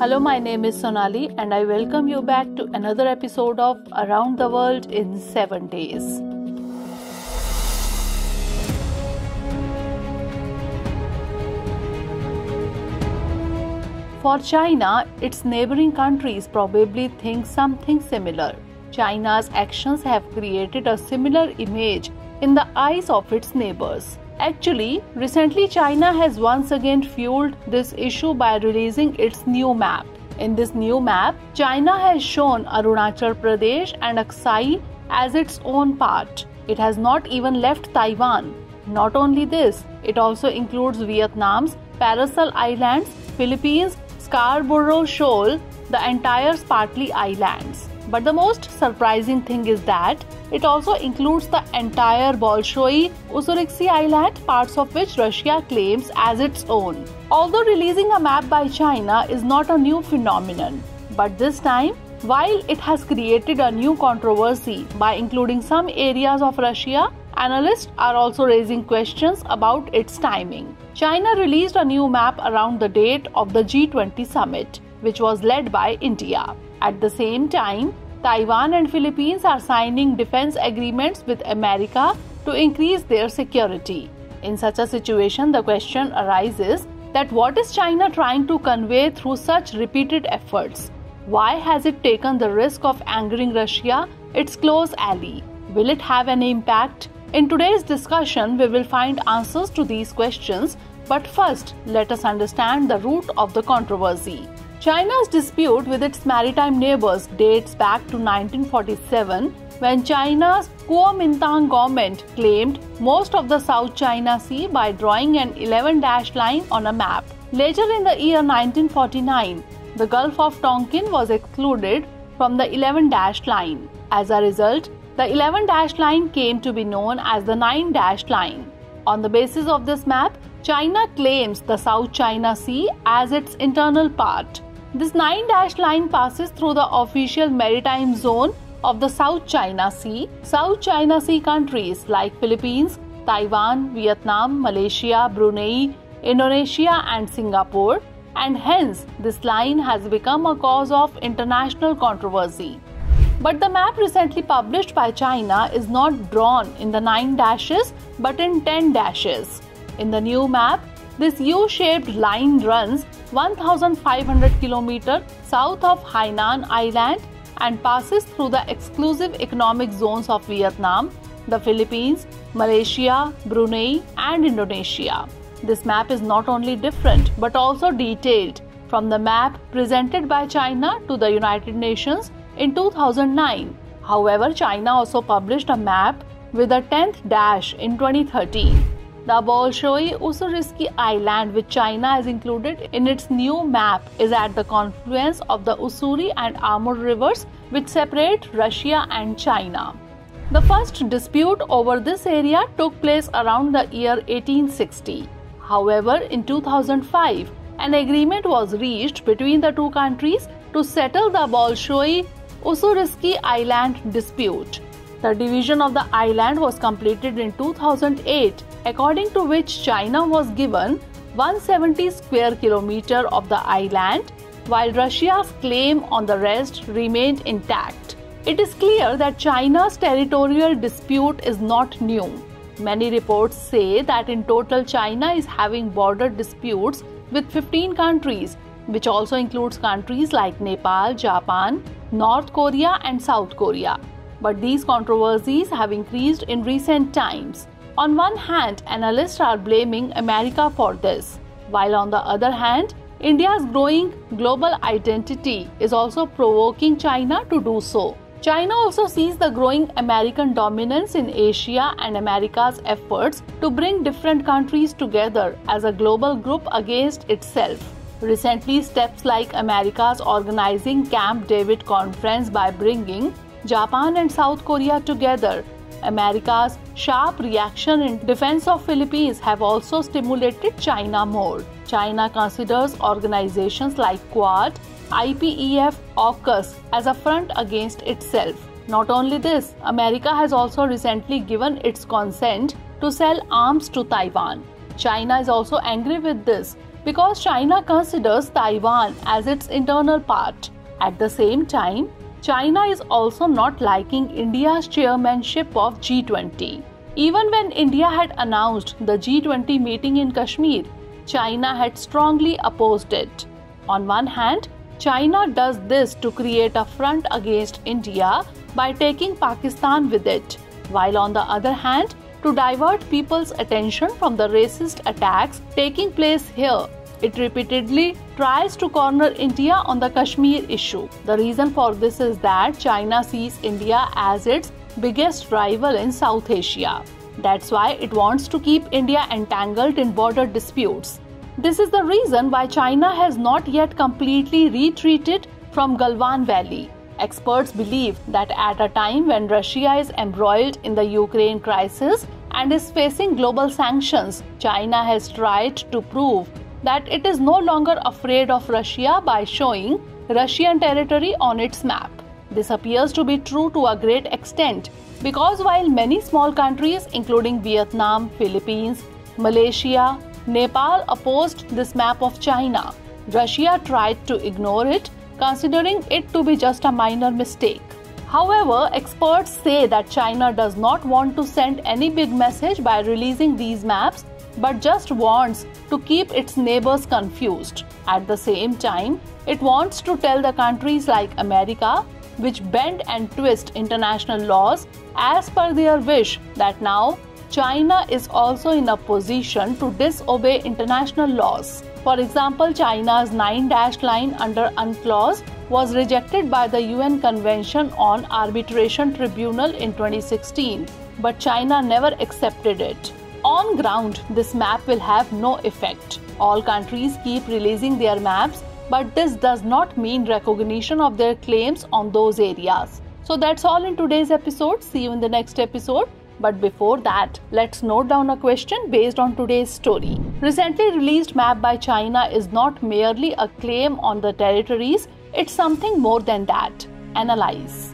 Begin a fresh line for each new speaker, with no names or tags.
Hello, my name is Sonali and I welcome you back to another episode of Around the World in 7 Days. For China, its neighboring countries probably think something similar. China's actions have created a similar image in the eyes of its neighbors. Actually, recently China has once again fueled this issue by releasing its new map. In this new map, China has shown Arunachal Pradesh and Aksai as its own part. It has not even left Taiwan. Not only this, it also includes Vietnam's Paracel Islands, Philippines' Scarborough Shoal, the entire Spratly Islands. But the most surprising thing is that it also includes the entire Bolshoi Ussuriysky Island, parts of which Russia claims as its own. Although releasing a map by China is not a new phenomenon, but this time, while it has created a new controversy by including some areas of Russia, analysts are also raising questions about its timing. China released a new map around the date of the G20 summit, which was led by India. At the same time, Taiwan and Philippines are signing defense agreements with America to increase their security. In such a situation, the question arises that what is China trying to convey through such repeated efforts? Why has it taken the risk of angering Russia, its close ally? Will it have any impact? In today's discussion, we will find answers to these questions, but first, let us understand the root of the controversy. China's dispute with its maritime neighbors dates back to 1947, when China's Kuomintang government claimed most of the South China Sea by drawing an 11-dash line on a map. Later in the year 1949, the Gulf of Tonkin was excluded from the 11-dash line. As a result, the 11-dash line came to be known as the 9-dash line. On the basis of this map, China claims the South China Sea as its internal part. This 9-dash line passes through the official maritime zone of the South China Sea. South China Sea countries like Philippines, Taiwan, Vietnam, Malaysia, Brunei, Indonesia and Singapore, and hence this line has become a cause of international controversy. But the map recently published by China is not drawn in the 9 dashes but in 10 dashes. In the new map, this U-shaped line runs 1,500 km south of Hainan Island and passes through the exclusive economic zones of Vietnam, the Philippines, Malaysia, Brunei and Indonesia. This map is not only different but also detailed from the map presented by China to the United Nations in 2009. However, China also published a map with a 10th dash in 2013. The Bolshoi Ussuriysky Island, which China has included in its new map, is at the confluence of the Ussuri and Amur rivers, which separate Russia and China. The first dispute over this area took place around the year 1860. However, in 2005, an agreement was reached between the two countries to settle the Bolshoi Ussuriysky Island dispute. The division of the island was completed in 2008, according to which China was given 170 square kilometers of the island, while Russia's claim on the rest remained intact. It is clear that China's territorial dispute is not new. Many reports say that in total China is having border disputes with 15 countries, which also includes countries like Nepal, Japan, North Korea and South Korea. But these controversies have increased in recent times. On one hand, analysts are blaming America for this, while on the other hand, India's growing global identity is also provoking China to do so. China also sees the growing American dominance in Asia and America's efforts to bring different countries together as a global group against itself. Recently, steps like America's organizing Camp David conference by bringing Japan and South Korea together, America's sharp reaction in defense of Philippines have also stimulated China more. China considers organizations like Quad, IPEF, AUKUS as a front against itself. Not only this, America has also recently given its consent to sell arms to Taiwan. China is also angry with this because China considers Taiwan as its internal part. At the same time, China is also not liking India's chairmanship of G20. Even when India had announced the G20 meeting in Kashmir, China had strongly opposed it. On one hand, China does this to create a front against India by taking Pakistan with it, while on the other hand, to divert people's attention from the racist attacks taking place here, it repeatedly tries to corner India on the Kashmir issue. The reason for this is that China sees India as its biggest rival in South Asia. That's why it wants to keep India entangled in border disputes. This is the reason why China has not yet completely retreated from Galwan Valley. Experts believe that at a time when Russia is embroiled in the Ukraine crisis and is facing global sanctions, China has tried to prove that it is no longer afraid of Russia by showing Russian territory on its map. This appears to be true to a great extent because while many small countries including Vietnam, Philippines, Malaysia, Nepal opposed this map of China, Russia tried to ignore it, considering it to be just a minor mistake. However, experts say that China does not want to send any big message by releasing these maps, but just wants to keep its neighbors confused. At the same time, it wants to tell the countries like America, which bend and twist international laws as per their wish, that now China is also in a position to disobey international laws. For example, China's 9-dash line under UNCLOS was rejected by the UN Convention on Arbitration Tribunal in 2016, but China never accepted it. On ground, this map will have no effect. All countries keep releasing their maps, but this does not mean recognition of their claims on those areas. So that's all in today's episode. See you in the next episode. But before that, let's note down a question based on today's story. Recently released map by China is not merely a claim on the territories, it's something more than that. Analyze.